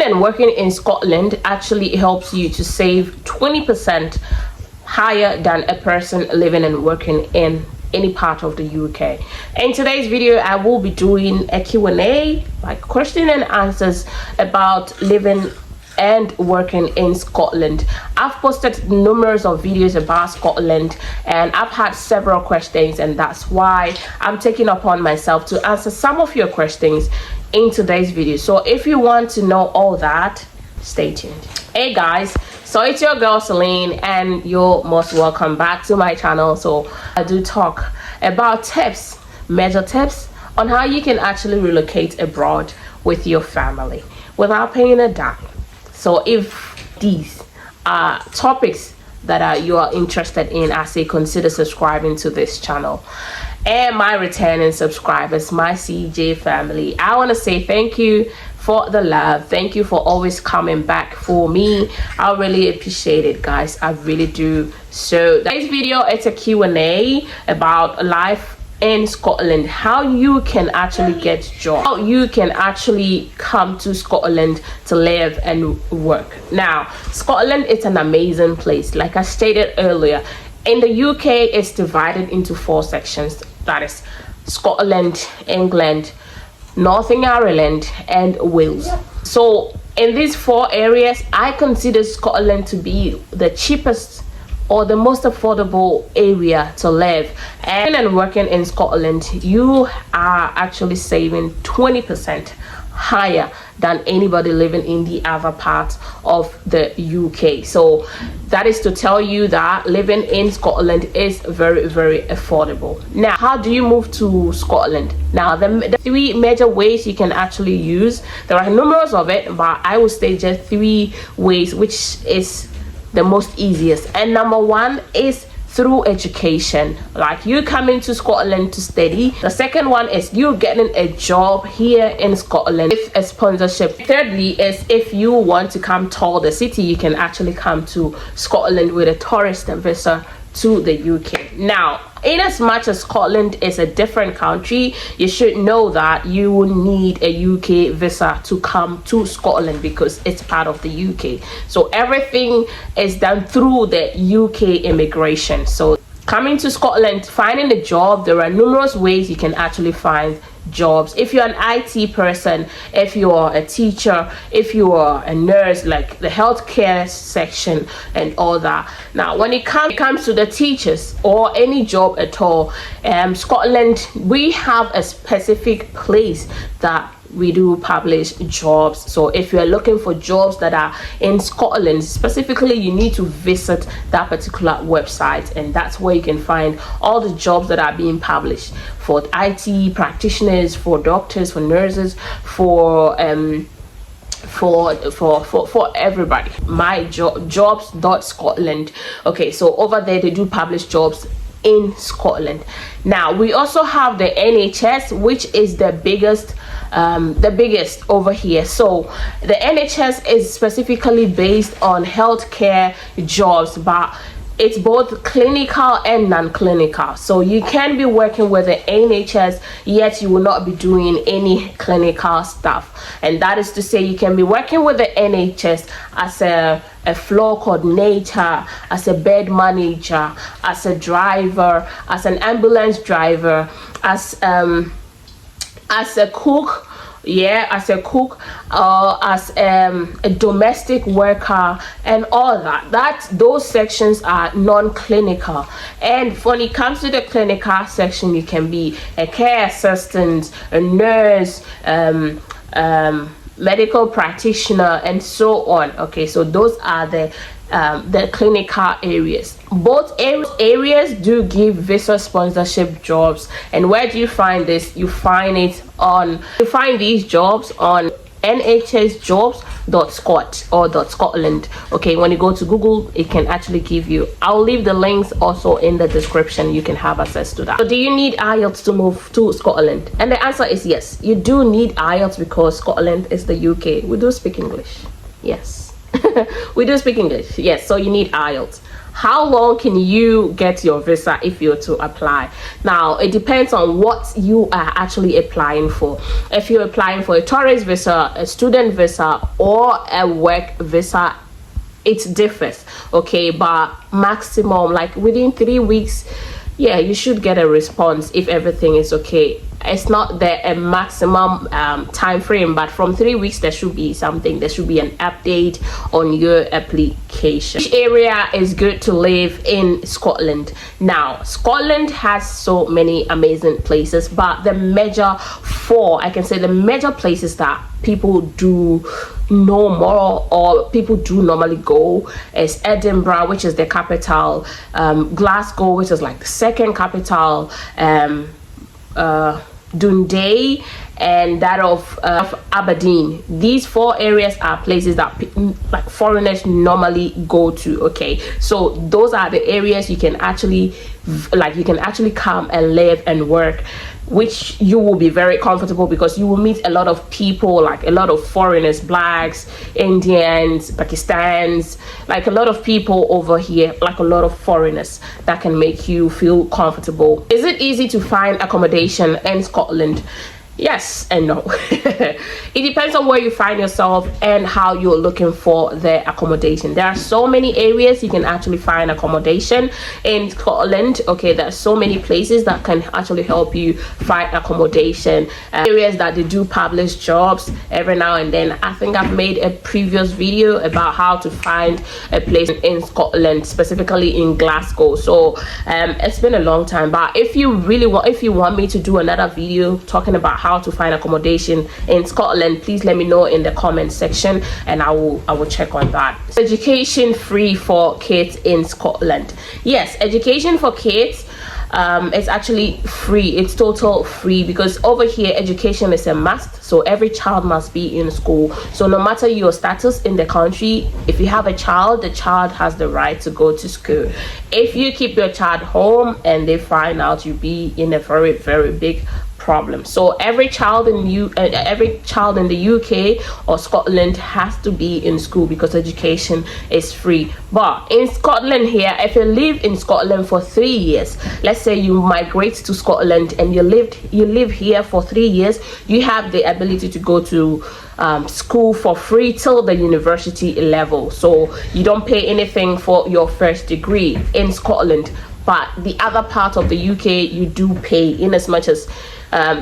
living and working in Scotland actually helps you to save 20% higher than a person living and working in any part of the UK. In today's video, I will be doing a Q&A, like question and answers about living and working in Scotland. I've posted numerous of videos about Scotland and I've had several questions, and that's why I'm taking upon myself to answer some of your questions in today's video. So if you want to know all that, stay tuned. Hey guys, so it's your girl Celline and you're most welcome back to my channel. So I do talk about tips, major tips on how you can actually relocate abroad with your family without paying a dime. So if these are topics that you are interested in, I say consider subscribing to this channel. And my returning subscribers, my CJ family, I want to say thank you for the love. Thank you for always coming back for me. I really appreciate it, guys. I really do. So today's video, it's a Q&A about life in Scotland, how you can actually get jobs, how you can actually come to Scotland to live and work. Now, Scotland is an amazing place. Like I stated earlier, in the UK, it's divided into 4 sections. That is Scotland, England, Northern Ireland, and Wales. So in these 4 areas, I consider Scotland to be the cheapest or the most affordable area to live. And working in Scotland, you are actually saving 20% higher than anybody living in the other parts of the UK. So that is to tell you that living in Scotland is very, very affordable. Now, how do you move to Scotland? Now, the 3 major ways you can actually use, there are numerous of it, but I will state just 3 ways, which is the most easiest. And number 1 is through education, like you coming to Scotland to study. The second one is you getting a job here in Scotland with a sponsorship. Thirdly is if you want to come tour the city, you can actually come to Scotland with a tourist visa to the UK. Now, in as much as Scotland is a different country, you should know that you will need a UK visa to come to Scotland because it's part of the UK. So everything is done through the UK immigration. So coming to Scotland, finding a job, there are numerous ways you can actually find jobs. If you're an IT person, if you're a teacher, if you are a nurse, like the healthcare section and all that. Now, when it comes to the teachers or any job at all, Scotland, we have a specific place that we do publish jobs. So if you're looking for jobs that are in Scotland specifically, you need to visit that particular website, and that's where you can find all the jobs that are being published for IT practitioners, for doctors, for nurses, for everybody. My jobs.scotland. Okay, so over there they do publish jobs in Scotland. Now we also have the NHS, which is the biggest over here. So the NHS is specifically based on healthcare jobs, but it's both clinical and non-clinical. So you can be working with the NHS, yet you will not be doing any clinical stuff. And that is to say, you can be working with the NHS as a floor coordinator, as a bed manager, as a driver, as an ambulance driver, as a cook, as a cook, or as a domestic worker, and all that. Those sections are non-clinical. And when it comes to the clinical section, you can be a care assistant, a nurse, medical practitioner, and so on. Okay, so those are the clinical areas. Both areas do give visa sponsorship jobs. And where do you find this? You find these jobs on nhsjobs.scot or .scotland. Okay, when you go to Google, it can actually give you. I'll leave the links also in the description. You can have access to that. So do you need IELTS to move to Scotland? And the answer is yes, you do need IELTS because Scotland is the UK. We do speak English. Yes. We do speak English, yes, so you need IELTS. how long can you get your visa if you're to apply? Now it depends on what you are actually applying for. If you're applying for a tourist visa, a student visa, or a work visa, it differs, okay? But maximum, like within 3 weeks, yeah, you should get a response if everything is okay. It's not there a maximum time frame, but from 3 weeks there should be something, there should be an update on your application. Which area is good to live in Scotland? Now Scotland has so many amazing places, but the major four, I can say the major places that people do know more, or people do normally go, is Edinburgh, which is the capital, Glasgow, which is like the second capital, Dundee, and that of Aberdeen. These 4 areas are places that like foreigners normally go to, okay? So those are the areas you can actually come and live and work, which you will be very comfortable because you will meet a lot of people, like a lot of foreigners, blacks, Indians, Pakistans, like a lot of people over here, like a lot of foreigners that can make you feel comfortable. Is it easy to find accommodation in Scotland? Yes and no. It depends on where you find yourself and how you're looking for the accommodation. There are so many areas you can actually find accommodation in Scotland, okay? There are so many places that can actually help you find accommodation, areas that they do publish jobs every now and then. I think I've made a previous video about how to find a place in Scotland, specifically in Glasgow. So it's been a long time, but if you want me to do another video talking about how to find accommodation in Scotland, please let me know in the comment section and I will check on that. Education free for kids in Scotland? Yes, education for kids it's actually free. It's total free, because over here education is a must, so every child must be in school. So no matter your status in the country, if you have a child, the child has the right to go to school. If you keep your child home and they find out, you be in a very, very big problem. So every child in the UK or Scotland has to be in school because education is free. But in Scotland here, if you live in Scotland for 3 years, let's say you migrate to Scotland and you live here for 3 years, you have the ability to go to school for free till the university level. So you don't pay anything for your first degree in Scotland. But the other part of the UK, you do pay, in as much as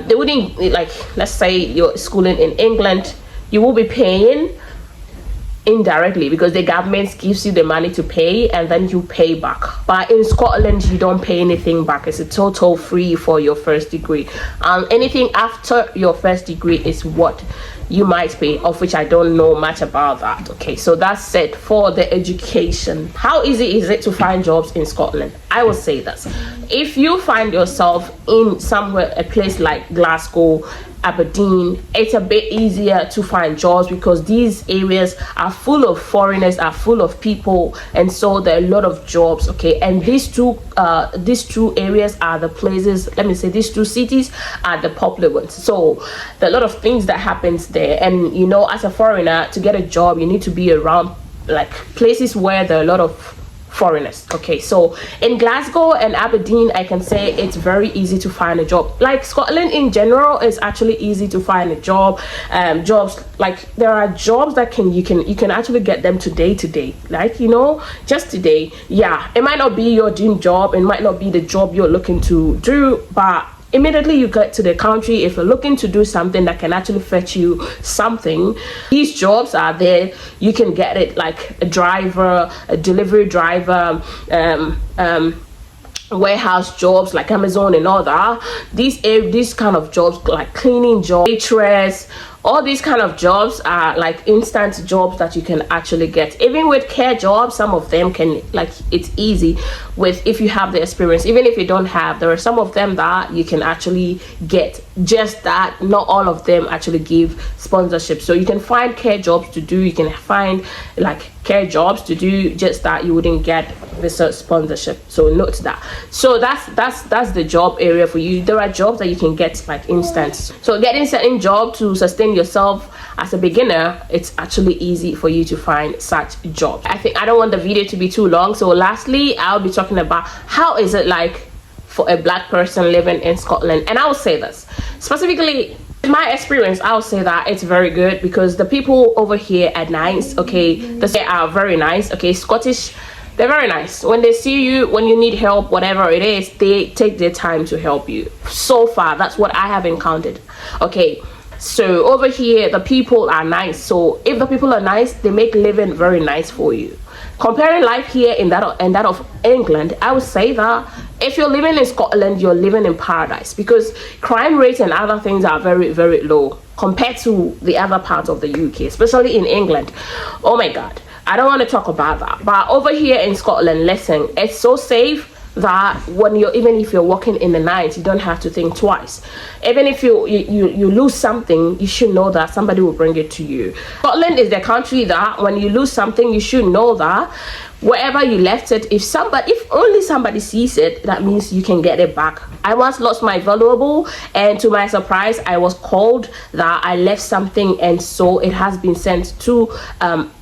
they wouldn't, like, let's say you're schooling in England, you will be paying indirectly because the government gives you the money to pay and then you pay back. But in Scotland, you don't pay anything back. It's a total free for your first degree. Anything after your first degree is what you might pay, of which I don't know much about that. Okay, so that's it for the education. How easy is it to find jobs in Scotland? I will say this: if you find yourself in somewhere, a place like Glasgow, Aberdeen, it's a bit easier to find jobs because these areas are full of foreigners, are full of people, and so there are a lot of jobs. Okay, and these two areas are the places, let me say these two cities are the popular ones. So there are a lot of things that happens there, and you know, as a foreigner, to get a job you need to be around like places where there are a lot of foreigners. Okay, so in Glasgow and Aberdeen, I can say it's very easy to find a job. Like Scotland in general, it's actually easy to find a job. Jobs, like there are jobs that you can actually get them today, like, you know, just today. Yeah, it might not be your dream job, it might not be the job you're looking to do, but immediately you get to the country, if you're looking to do something that can actually fetch you something, these jobs are there. You can get it, like a driver, a delivery driver, warehouse jobs like Amazon and all that. These kind of jobs, like cleaning jobs, waitress, all these kind of jobs are like instant jobs that you can actually get. Even with care jobs, some of them can, like, it's easy with, if you have the experience. Even if you don't have, there are some of them that you can actually get. Just that not all of them actually give sponsorship. So you can find care jobs to do, you can find like care jobs to do, just that you wouldn't get visa sponsorship. So note that. So that's the job area for you. There are jobs that you can get like instant. So getting certain job to sustain yourself as a beginner, it's actually easy for you to find such job. I don't want the video to be too long, so lastly I'll be talking about how is it like for a black person living in Scotland. And I will say this specifically, in my experience, I'll say that it's very good because the people over here are nice. Okay, they are very nice. Okay, Scottish, they're very nice. When they see you, when you need help, whatever it is, they take their time to help you. So far, that's what I have encountered. Okay, so over here the people are nice. So if the people are nice, they make living very nice for you. Comparing life here and that of England, I would say that if you're living in Scotland, you're living in paradise, because crime rates and other things are very, very low compared to the other parts of the UK, especially in England. Oh my God, I don't want to talk about that. But over here in Scotland, listen, it's so safe that when even if you're walking in the night, you don't have to think twice. Even if you lose something, you should know that somebody will bring it to you. Scotland is the country that when you lose something, you should know that wherever you left it, if only somebody sees it, that means you can get it back. I once lost my valuable, and to my surprise, I was called that I left something, and so it has been sent to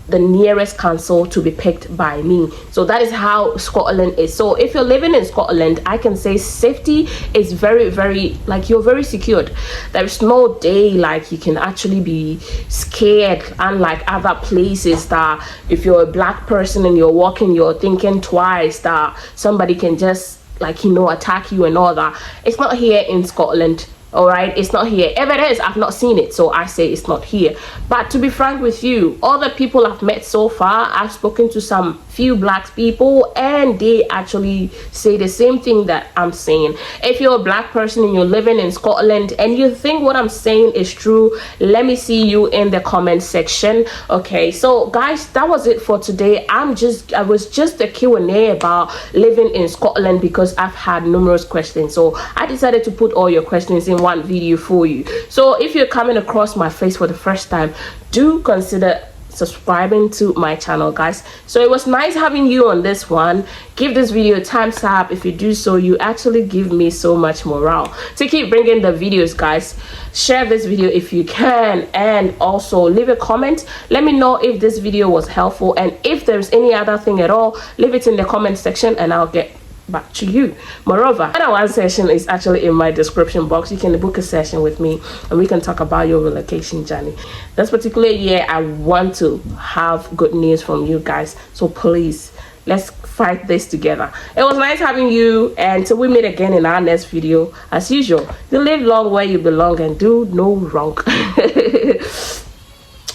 the nearest council to be picked by me. So that is how Scotland is. So if you're living in Scotland, I can say safety is very, very, like, you're very secured. There's no day like you can actually be scared, unlike other places that if you're a black person and you're walking, you're thinking twice that somebody can just, like, you know, attack you and all that. It's not here in Scotland. All right, it's not here. If it is, I've not seen it, so I say it's not here. But to be frank with you, all the people I've met so far, I've spoken to some few black people, and they actually say the same thing that I'm saying. If you're a black person and you're living in Scotland and you think what I'm saying is true, let me see you in the comment section. Okay, so guys, that was it for today. I was just a Q&A about living in Scotland because I've had numerous questions, so I decided to put all your questions in one video for you. So if you're coming across my face for the first time, do consider subscribing to my channel, guys. So it was nice having you on this one. Give this video a thumbs up. If you do so, you actually give me so much morale to keep bringing the videos, guys. Share this video if you can, and also leave a comment. Let me know if this video was helpful, and if there's any other thing at all, leave it in the comment section and I'll get back to you. Moreover, one session is actually in my description box. You can book a session with me and we can talk about your relocation journey. This particular year, I want to have good news from you guys, so please, let's fight this together. It was nice having you, and till we meet again in our next video, as usual, you live long where you belong and do no wrong.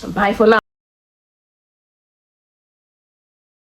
Bye for now.